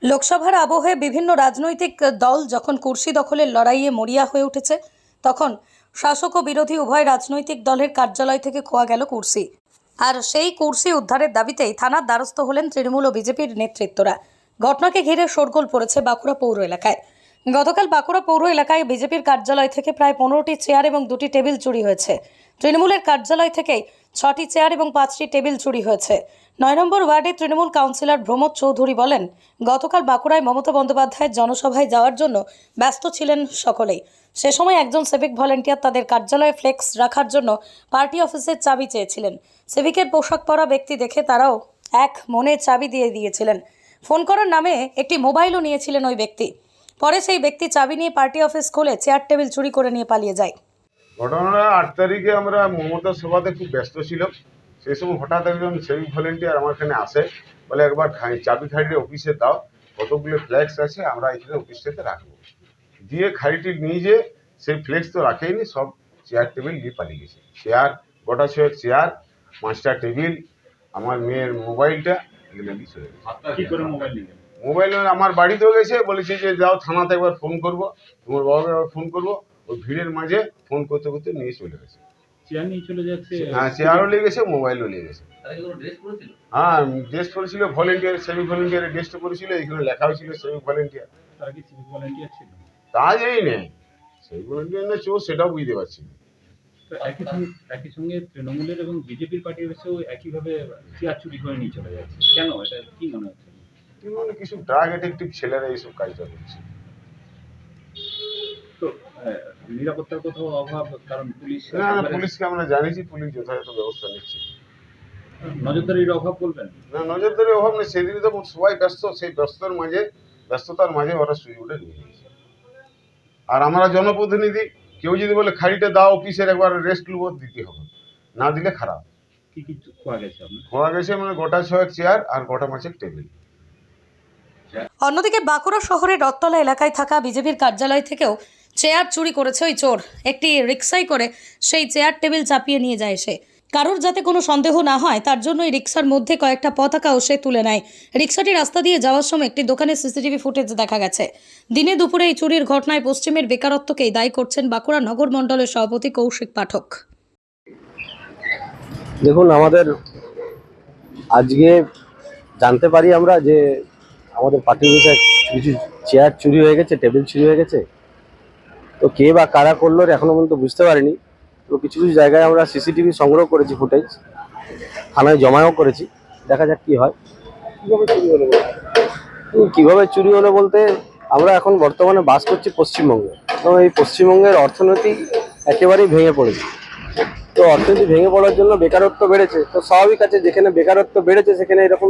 লোকসভার আবহে বিভিন্ন রাজনৈতিক দল যখন কুর্সি দখলের লড়াইয়ে মরিয়া হয়ে উঠেছে, তখন শাসক ও বিরোধী উভয় রাজনৈতিক দলের কার্যালয় থেকে খোয়া গেল কুর্সি। আর সেই কুর্সি উদ্ধারের দাবিতেই থানার দ্বারস্থ হলেন তৃণমূল ও বিজেপির নেতৃত্বরা। ঘটনাকে ঘিরে শোরগোল পড়েছে বাঁকুড়া পৌর এলাকায়। গতকাল বাঁকুড়া পৌর এলাকায় বিজেপির কার্যালয় থেকে প্রায় 15টি চেয়ার এবং 2টি টেবিল চুরি হয়েছে। তৃণমূলের কার্যালয় থেকেই 6টি চেয়ার এবং 5টি টেবিল চুরি হয়েছে। 9 নম্বর ওয়ার্ডে তৃণমূল কাউন্সিলর ভ্রমদ চৌধুরী বলেন, গতকাল বাঁকুড়ায় মমতা বন্দ্যোপাধ্যায়ের জনসভায় যাওয়ার জন্য ব্যস্ত ছিলেন সকলেই। সে সময় একজন সিভিক ভলেন্টিয়ার তাদের কার্যালয়ে ফ্লেক্স রাখার জন্য পার্টি অফিসের চাবি চেয়েছিলেন। সিভিকের পোশাক পরা ব্যক্তি দেখে তারাও এক মনে চাবি দিয়ে দিয়েছিলেন। ফোন করার নামে একটি মোবাইলও নিয়েছিলেন ওই ব্যক্তি। পরে সেই ব্যক্তি চাবি নিয়ে পার্টি অফিস খুলে চেয়ার টেবিল চুরি করে নিয়ে পালিয়ে যায়। ঘটনাটা 8 তারিখে আমরা মমতার সভাতে খুব ব্যস্ত ছিলাম। সেই সময় হঠাৎ একজন সিভিক ভলেন্টিয়ার আমার এখানে আসে, বলে একবার চাবি খাড়িটি অফিসে দাও, কতগুলো ফ্ল্যাক্স আছে আমরা এখানে অফিসটাতে রাখবো। দিয়ে খাড়িটি নিয়ে যে সেই ফ্ল্যাক্স তো রাখেনি, সব চেয়ার টেবিল নিয়ে পালিয়ে গেছে। চেয়ার গোটা 6 চেয়ার, 5টা টেবিল, আমার মেয়ের মোবাইলটা এগুলো নিয়ে চলে গেছে। কি করে মোবাইল নিয়ে গেল? মোবাইল আমার বাড়িতেও গেছে, বলেছে যে যাও থানাতে একবার ফোন করবো, তোমার বাবাকে একবার ফোন করবো। ওই ভিড়ের মাঝে ফোন করতে করতে নিয়ে চলে গেছে। চেয়ার নিয়ে চলে যাচ্ছে। হ্যাঁ, চেয়ারও নিয়ে গেছে, মোবাইলও নিয়ে গেছে। হ্যাঁ, ড্রেস পরেছিল ভলেন্টিয়ার, সিভিক ভলেন্টিয়ারের ড্রেসটা পরেছিল, এখানে লেখা হয়েছিল সিভিক ভলেন্টিয়ার। তারা কি সিভিক ভলান্টিয়ার ছিল? তা যেই নেই সিভিক ভলেন্টিয়ার না চোর, সেটাও বুঝতে পারছি না। তো একই সঙ্গে তৃণমূলের এবং বিজেপির পার্টি অফিসেও একইভাবে চেয়ার চুরি করে নিয়ে চলে যাচ্ছে, কেন? এটা কি মনে হচ্ছে? মানে কিছু ড্রাগ অ্যাডিক্টিভ ছেলেরা এইসব কাজটা করছে। তো নিরাপত্তার কোথাও অভাব, কারণ পুলিশ না, পুলিশকে আমরা জানিয়েছি, পুলিশ যথাযথ ব্যবস্থা নিচ্ছে। নজরদারির অভাব বলবেন? না, নজরদারির অভাব নেই। সেদিনই তো সবাই ব্যস্ত, সেই ব্যস্ততার মাঝে ওরা সুযোগটা নিয়ে নিয়েছে। আর আমরা জনপ্রতিনিধি, কেউ যদি বলে খাড়িটা দাও অফিসের, একবার রেস্ট নেবো, দিতে হবে, না দিলে খারাপ। কি কি খোয়া গেছে আপনার? খোয়া গেছে মানে গোটা 6 চেয়ার আর গোটা 5 টেবিল। অন্যদিকে বাঁকুড়া শহরের রথতলা এলাকায় থাকা বিজেপির কার্যালয় থেকেও চেয়ার চুরি করেছে ওই চোর। একটি রিক্সায় করে সেই চেয়ার টেবিল চাপিয়ে নিয়ে যায় সে। কারোর যাতে কোনো সন্দেহ না হয় তার জন্য এই রিক্সার মধ্যে কয়েকটা পতাকাও সে তুলে নেয়। রিক্সাটি রাস্তা দিয়ে যাওয়ার সময় একটি দোকানের সিসিটিভি ফুটেজ দেখা গেছে। দিনে দুপুরে এই চুরির ঘটনায় পশ্চিমের বেকারত্বকেই দায়ী করছেন বাঁকুড়া নগর মণ্ডলের সভাপতি কৌশিক পাঠক। দেখুন, আমাদের আজকে জানতে পারি আমরা যে আমাদের পার্টি অফিসে কিছু চেয়ার চুরি হয়ে গেছে, টেবিল চুরি হয়ে গেছে। তো কে বা কারা করলো এখনো পর্যন্ত বুঝতে পারিনি। তো কিছু কিছু জায়গায় আমরা সিসিটিভি সংগ্রহ করেছি, ফুটেজ থানায় জমাও করেছি, দেখা যাক কি হয়। কিভাবে চুরি হলো বলতে, আমরা এখন বর্তমানে বাস করছি পশ্চিমবঙ্গে, এবং এই পশ্চিমবঙ্গের অর্থনীতি একেবারেই ভেঙে পড়েছে। তো অর্থনীতি ভেঙে পড়ার জন্য বেকারত্ব বেড়েছে। তো স্বাভাবিক আছে, যেখানে বেকারত্ব বেড়েছে সেখানে এরকম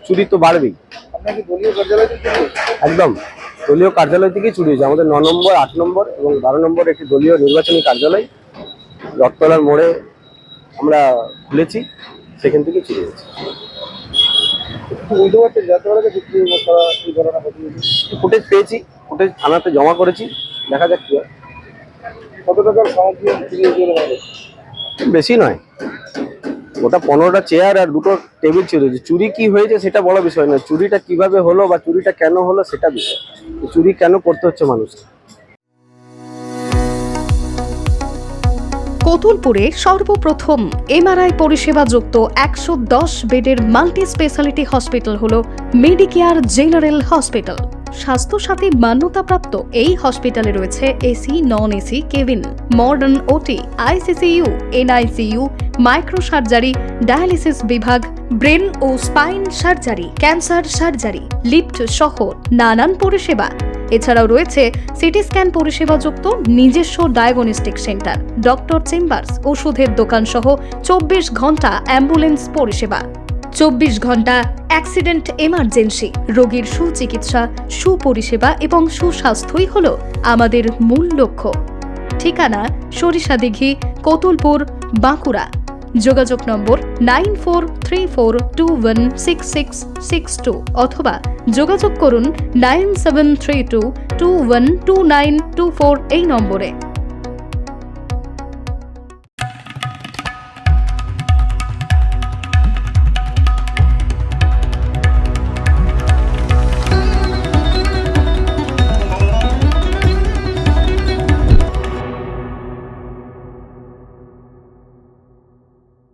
চুরি তো বাড়বেই। আপনাকে দলীয় কার্যালয় থেকে একদম দলীয় কার্যালয় থেকেই চুরি হয়েছে। আমাদের 9 নম্বর, 8 নম্বর এবং 12 নম্বর একটি দলীয় নির্বাচনী কার্যালয় রথতলার মোড়ে আমরা খুলেছি, সেখান থেকে চুরি হয়েছে। ফুটেজ পেয়েছি, ফুটেজ থানাতে জমা করেছি, দেখা যাক কি হয়। কত টাকার সামগ্রী চুরি হয়েছে? বেশি নয়, ওটা 15টা চেয়ার আর 2টো টেবিল চুরি হয়েছে। চুরি কি হয়েছে সেটা বড় বিষয় নয়, চুরিটা কিভাবে হলো বা চুরিটা কেন হলো সেটা বিষয়। চুরি কেন করতে হচ্ছে মানুষকে। কতুলপুরে সর্বপ্রথম এমআরআই পরিষেবা যুক্ত 110 বেডের মাল্টি স্পেশালিটি হসপিটাল হল মেডিকেয়ার জেনারেল হসপিটাল। স্বাস্থ্যসাথী মান্যতাপ্রাপ্ত এই হসপিটালে রয়েছে AC, non AC cabin, modern OT, ICCU, NICU, micro surgery, dialysis বিভাগ, ব্রেন ও spine surgery, cancer surgery, lift সহ নানান পরিষেবা। এছাড়াও রয়েছে সিটি স্ক্যান পরিষেবাযুক্ত নিজস্ব ডায়াগনস্টিক সেন্টার, ডক্টর চেম্বার্স, ওষুধের দোকান সহ 24 ঘন্টা অ্যাম্বুলেন্স পরিষেবা, 24 ঘন্টা অ্যাক্সিডেন্ট এমার্জেন্সি। রোগীর সুচিকিৎসা, সুপরিষেবা এবং সুস্বাস্থ্যই হল আমাদের মূল লক্ষ্য। ঠিকানা সরিষাদিঘি, কতুলপুর, বাঁকুড়া। যোগাযোগ নম্বর 9434216662 অথবা যোগাযোগ করুন 9732212924 এই নম্বরে।